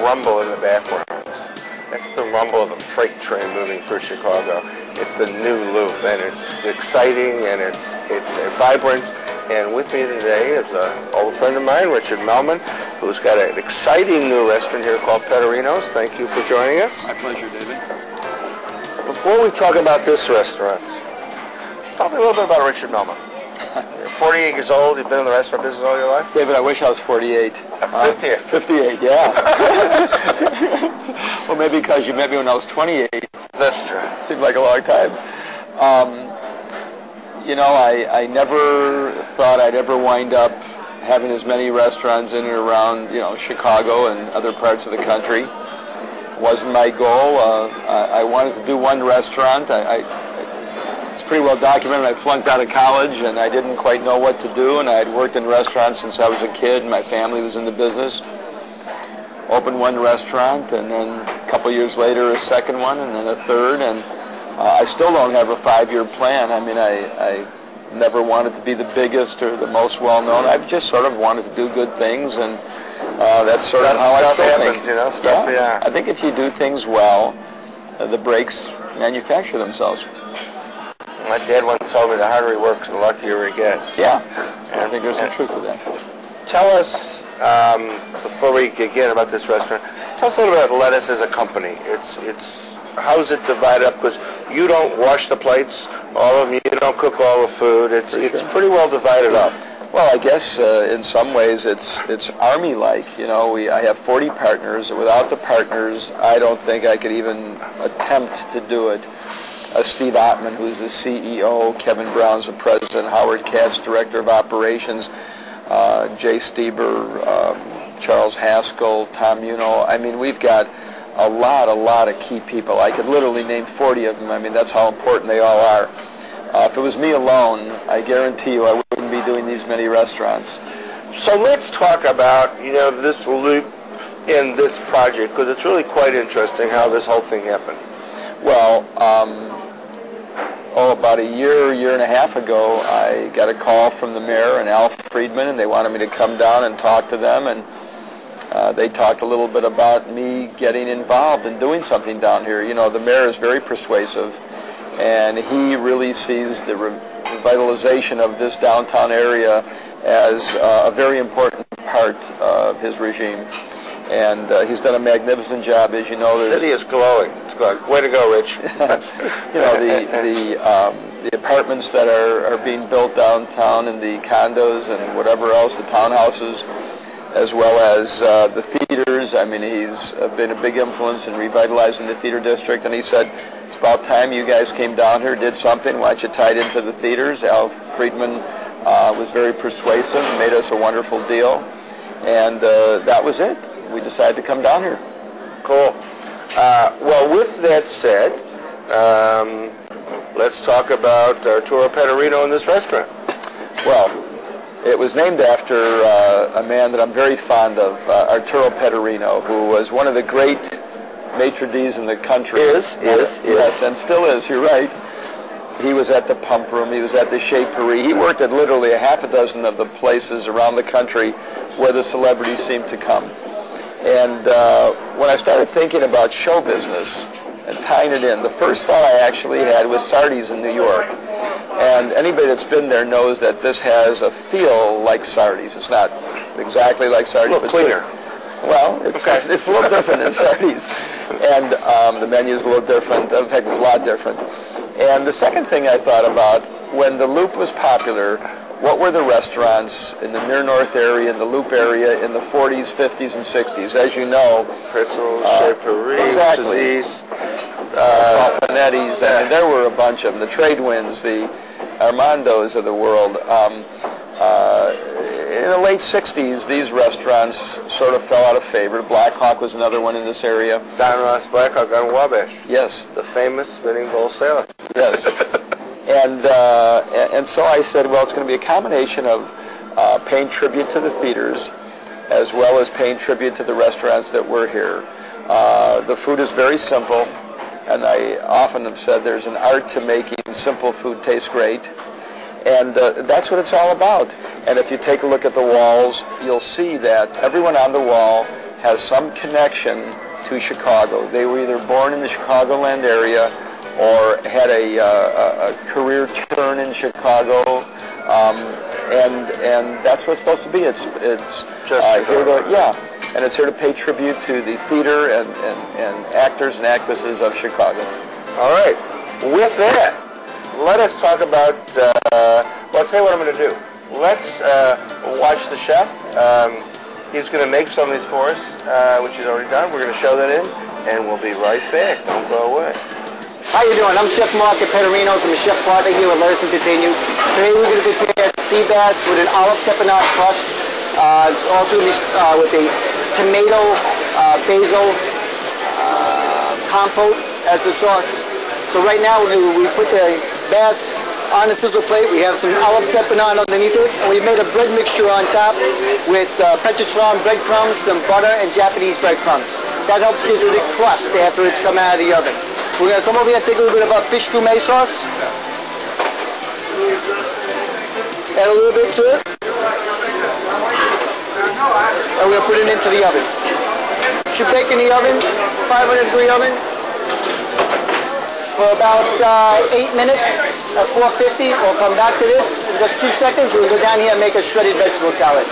rumble in the background. That's the rumble of a freight train moving through Chicago. It's the new loop, and it's exciting, and it's vibrant. And with me today is an old friend of mine, Richard Melman, who's got an exciting new restaurant here called Petterino's. Thank you for joining us. My pleasure, David. Before we talk about this restaurant, tell me a little bit about Richard Melman. You're 48 years old. You've been in the restaurant business all your life? David, I wish I was 48. 58. 58, yeah. Well, maybe because you met me when I was 28. That's true. Seemed like a long time. You know, I never thought I'd ever wind up having as many restaurants in and around, you know, Chicago and other parts of the country. It wasn't my goal. I wanted to do one restaurant. It's pretty well documented. I flunked out of college and I didn't quite know what to do, and I had worked in restaurants since I was a kid. My family was in the business. Opened one restaurant, and then a couple years later a second one, and then a third, and I still don't have a 5-year plan. I mean, I never wanted to be the biggest or the most well-known. I just sort of wanted to do good things, and that's sort of how I still think. You know, stuff, yeah. I think if you do things well, the breaks manufacture themselves. My dad once told me the harder he works, the luckier he gets. Yeah, I think there's some truth to that. Tell us, before we begin about this restaurant, tell us a little bit about Lettuce as a company. It's how's it divided up? Because you don't wash the plates, all of them. You don't cook all the food. It's pretty well divided up. Well, I guess in some ways it's army-like. You know, I have 40 partners. Without the partners, I don't think I could even attempt to do it. Steve Ottman, who's the CEO, Kevin Brown's the president, Howard Katz, director of operations, Jay Stieber, Charles Haskell, Tom Muno. I mean, we've got a lot of key people. I could literally name 40 of them. I mean, that's how important they all are. If it was me alone, I guarantee you I wouldn't be doing these many restaurants. So let's talk about, you know, this loop in this project, because it's really quite interesting how this whole thing happened. Well, about a year and a half ago, I got a call from the mayor and Al Friedman, and they wanted me to come down and talk to them, and they talked a little bit about me getting involved and doing something down here. You know, the mayor is very persuasive, and he really sees the revitalization of this downtown area as a very important part of his regime. And he's done a magnificent job, as you know. The city is glowing. It's glowing. Way to go, Rich. You know, the apartments that are being built downtown, and the condos and whatever else, the townhouses, as well as the theaters. I mean, he's been a big influence in revitalizing the theater district. And he said, it's about time you guys came down here, did something. Why don't you tie it into the theaters? Al Friedman was very persuasive, made us a wonderful deal. And that was it. We decided to come down here. Cool. Well, with that said, let's talk about Arturo Petterino in this restaurant. Well, it was named after a man that I'm very fond of, Arturo Petterino, who was one of the great maitre d's in the country. Yes, and still is, you're right. He was at the Pump Room, he was at the Chez Paris. He worked at literally a half a dozen of the places around the country where the celebrities seemed to come. And when I started thinking about show business and tying it in, the first thought I actually had was Sardi's in New York. And anybody that's been there knows that this has a feel like Sardi's. It's not exactly like Sardi's. A little cleaner. Well, it's a little different than Sardi's. And the menu is a little different. In fact, it's a lot different. And the second thing I thought about, when the Loop was popular, what were the restaurants in the Near North area, in the Loop area, in the 40s, 50s, and 60s? As you know, Pretzels, Chez Paris, exactly. East, Fanetti's. I mean, there were a bunch of them. The Trade Winds, the Armandos of the world. In the late 60s, these restaurants sort of fell out of favor. Black Hawk was another one in this area. Don Ross Black Hawk on Wabash. Yes. The famous spinning bowl sailor. Yes. And so I said, well, it's going to be a combination of paying tribute to the theaters as well as paying tribute to the restaurants that were here. The food is very simple, and I often have said there's an art to making simple food taste great. And that's what it's all about. And if you take a look at the walls, you'll see that everyone on the wall has some connection to Chicago. They were either born in the Chicagoland area or had a career turn in Chicago, and that's what it's supposed to be. It's just here to, yeah, and it's here to pay tribute to the theater and actors and actresses of Chicago. All right. With that, let us talk about. Well, I'll tell you what I'm going to do. Let's watch the chef. He's going to make some of these for us, which he's already done. We're going to show that in, and we'll be right back. Don't go away. How you doing? I'm Chef Mark at Petterino. I'm a chef partner here with Let Us Entertain You. Today we're going to prepare sea bass with an olive peppermint crust. It's also with a tomato basil compote as the sauce. So right now we put the bass on the sizzle plate. We have some olive peppermint underneath it, and we made a bread mixture on top with Petterino breadcrumbs, some butter, and Japanese breadcrumbs. That helps give it a crust after it's come out of the oven. We're going to come over here and take a little bit of our fish fumet sauce. Add a little bit to it. And we're going to put it into the oven. Should bake in the oven, 500-degree oven, for about 8 minutes at 450. We'll come back to this in just 2 seconds. We'll go down here and make a shredded vegetable salad.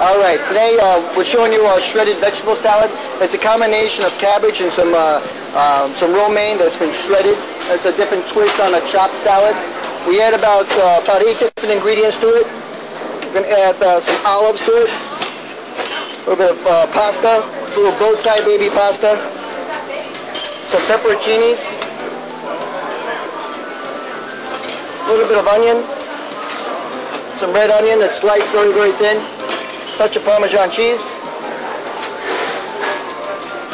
All right, today we're showing you our shredded vegetable salad. It's a combination of cabbage and some romaine that's been shredded. It's a different twist on a chopped salad. We add about 8 different ingredients to it. We're going to add some olives to it, a little bit of pasta, it's a little bow tie baby pasta, some pepperoncinis, a little bit of onion, some red onion that's sliced very, very thin, touch of Parmesan cheese,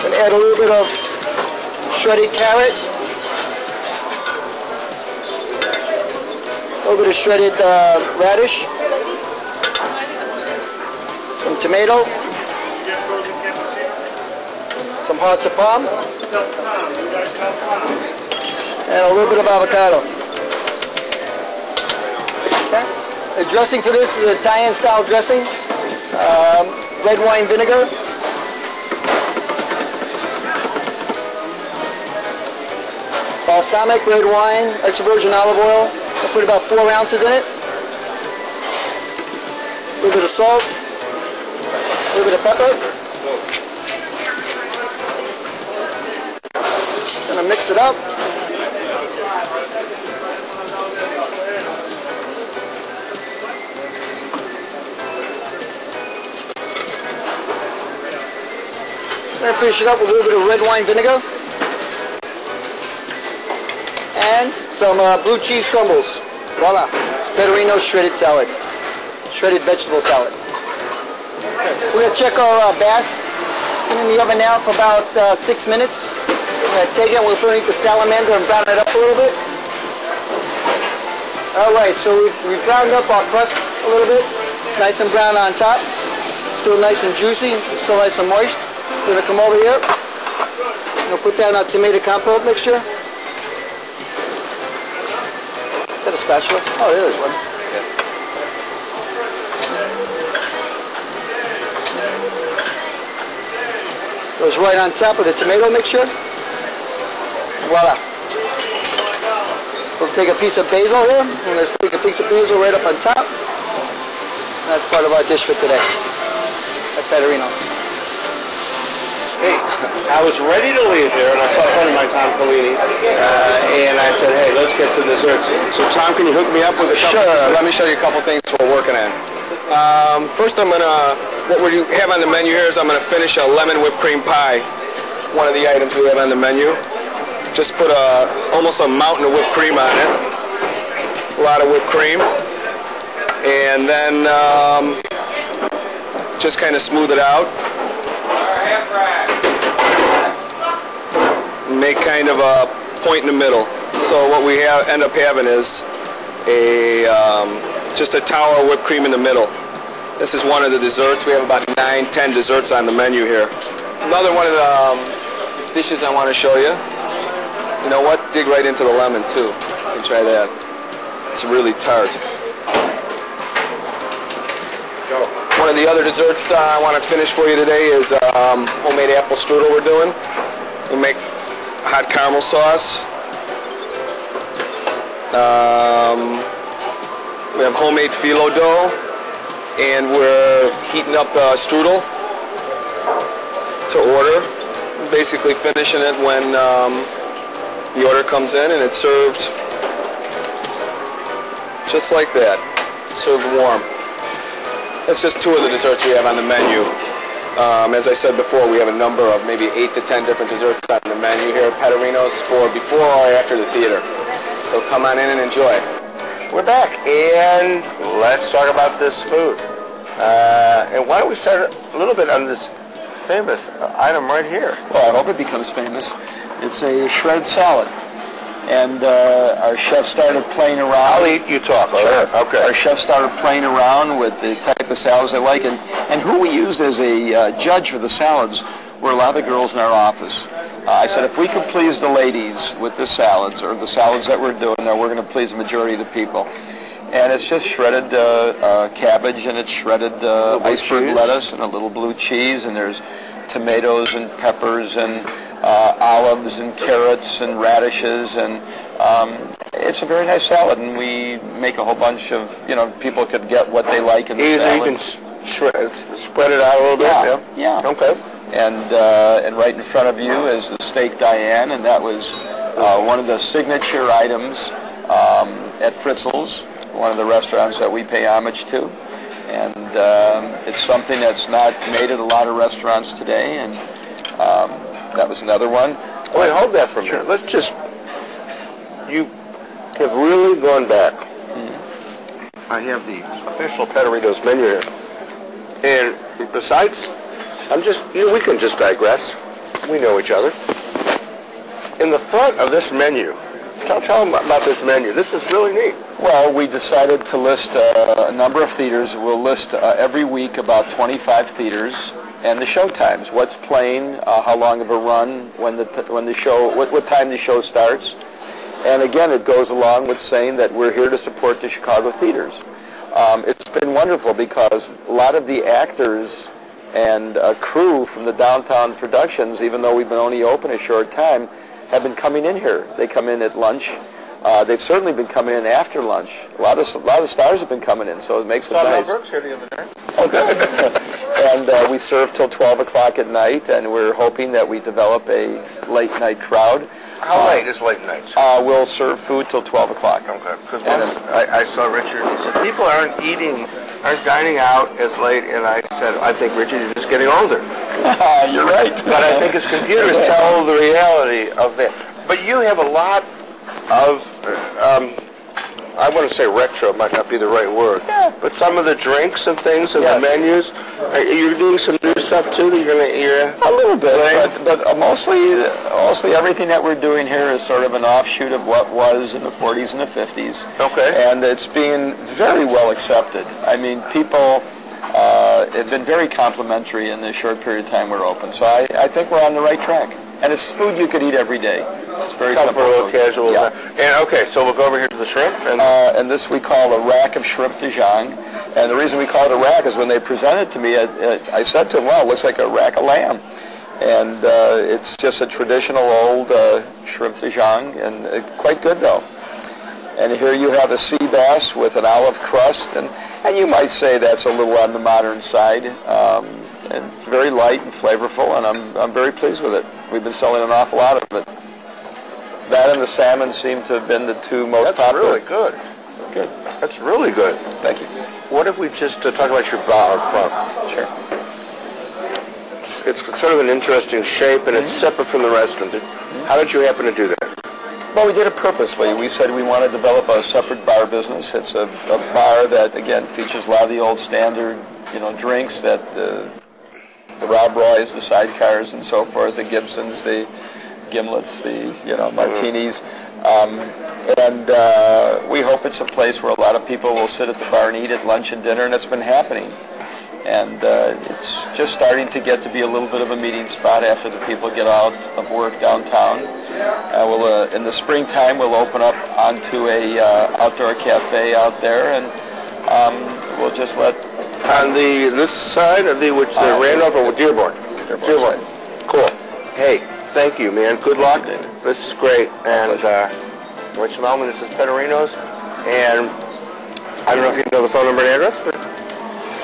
and add a little bit of shredded carrot, a little bit of shredded radish, some tomato, some hearts of palm, and a little bit of avocado. Okay. The dressing for this is Italian style dressing, red wine vinegar, balsamic red wine, extra virgin olive oil. I'll put about 4 ounces in it. A little bit of salt, a little bit of pepper. Gonna mix it up. Gonna finish it up with a little bit of red wine vinegar. And some blue cheese crumbles. Voila, it's Petterino shredded salad. Shredded vegetable salad. We're going to check our bass. Put it in the oven now for about 6 minutes. We're going to take it and we'll put it in the salamander and brown it up a little bit. Alright, so we've browned up our crust a little bit. It's nice and brown on top. Still nice and juicy, still nice and moist. We're going to come over here. We'll put down our tomato compote mixture. Got a spatula? Oh, there's one. Goes right on top of the tomato mixture. Voila. We'll take a piece of basil here. And let's take a piece of basil right up on top. That's part of our dish for today at Petterino. Hey, I was ready to leave here, and I saw a friend of mine, Tom Collini, and I said, hey, let's get some desserts. So, Tom, can you hook me up with a couple? Sure. Let me show you a couple things we're working on. First, what we have on the menu here is I'm going to finish a lemon whipped cream pie. One of the items we have on the menu. Just put almost a mountain of whipped cream on it. A lot of whipped cream. And then just kind of smooth it out. Make kind of a point in the middle. So what we end up having is just a tower of whipped cream in the middle. This is one of the desserts. We have about 9-10 desserts on the menu here. Another one of the dishes I want to show you. You know what? Dig right into the lemon too. You can try that. It's really tart. Go. One of the other desserts I want to finish for you today is homemade apple strudel we're doing. We make hot caramel sauce. We have homemade phyllo dough, and we're heating up the strudel to order. Basically finishing it when the order comes in, and it's served just like that, served warm. That's just two of the desserts we have on the menu. As I said before, we have a number of maybe 8 to 10 different desserts on the menu here at Petterino's for before or after the theater. So come on in and enjoy. We're back, and let's talk about this food. And why don't we start a little bit on this famous item right here? Well, I hope it becomes famous. It's a shredded salad. And our chef started playing around. I'll eat, you talk. Sure. Okay. Our chef started playing around with the type of salads they like. And who we used as a judge for the salads were a lot of the girls in our office. I said, if we could please the ladies with the salads, or the salads that we're doing, then we're going to please the majority of the people. And it's just shredded cabbage, and it's shredded iceberg lettuce, and a little blue cheese, and there's tomatoes and peppers and olives and carrots and radishes, and it's a very nice salad. And we make a whole bunch of, people could get what they like in the salad. You can spread it out a little bit. Yeah. Okay. And right in front of you is the steak Diane, and that was one of the signature items at Fritzl's, one of the restaurants that we pay homage to. And it's something that's not made at a lot of restaurants today, and that was another one. Wait, hold that for a minute. Let's just, you have really gone back. I have the official Petterino's menu here. And besides, we can just digress. We know each other. In the front of this menu, tell them about this menu. This is really neat. Well, we decided to list a number of theaters. We'll list every week about 25 theaters and the show times. What's playing, how long of a run, when the show, what time the show starts. And again, it goes along with saying that we're here to support the Chicago theaters. It's been wonderful because a lot of the actors and crew from the downtown productions, even though we've been only open a short time, have been coming in here. They come in at lunch. They've certainly been coming in after lunch. A lot of stars have been coming in, so it makes it nice. Tom Brooks here the other day. Oh, good. And we serve till 12 o'clock at night, and we're hoping that we develop a late night crowd. How late is late nights? We'll serve food till 12 o'clock. Okay. Because once I saw Richard, he said, people aren't dining out as late, and I said, I think, Richard, you're just getting older. You're right. But I think his computers tell the reality of it. But you have a lot of, I want to say retro, might not be the right word, but some of the drinks and things and the menus, you're doing some new stuff too that you're going to, a little bit, but mostly everything that we're doing here is sort of an offshoot of what was in the 40s and the 50s. Okay. And it's being very well accepted. I mean, people have been very complimentary in the short period of time we're open. So I think we're on the right track. And it's food you could eat every day. It's very comfortable, casual. Yeah. And okay, so we'll go over here to the shrimp. And this we call a rack of shrimp de Jong. And the reason we call it a rack is when they presented it to me, I said to them, well, it looks like a rack of lamb. And it's just a traditional old shrimp de Jong, and quite good though. And here you have a sea bass with an olive crust, and you might say that's a little on the modern side. And it's very light and flavorful, and I'm very pleased with it. We've been selling an awful lot of it. That and the salmon seem to have been the two most popular. That's really good. Good. That's really good. Thank you. What if we just talk about your bar up front? Sure. It's sort of an interesting shape, and it's separate from the restaurant. How did you happen to do that? Well, we did it purposely. We said we want to develop a separate bar business. It's a bar that, again, features a lot of the old standard, drinks that the Rob Roys, the sidecars, and so forth, the Gibsons, the gimlets, the martinis, and we hope it's a place where a lot of people will sit at the bar and eat at lunch and dinner, and it's been happening. And it's just starting to get to be a little bit of a meeting spot after the people get out of work downtown. In the springtime, we'll open up onto a outdoor cafe out there, and we'll just let On this side of which the Randolph or Dearborn? Dearborn. Cool. Hey, thank you, man. Good luck. This is great. And Rich Melman, this is Petterino's. And I don't know if you know the phone number and address, but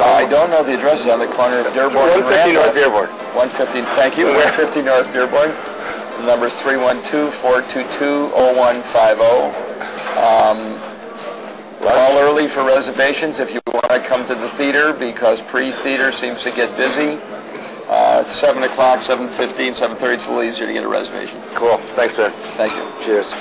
I don't know the address on the corner of Dearborn and 150 North Dearborn. 150, thank you. 150 North Dearborn. The number is 312-422-0150. Call early for reservations if you want to come to the theater, because pre-theater seems to get busy. 7 o'clock, 7:15, 7:30, it's a little easier to get a reservation. Cool. Thanks, man. Thank you. Cheers.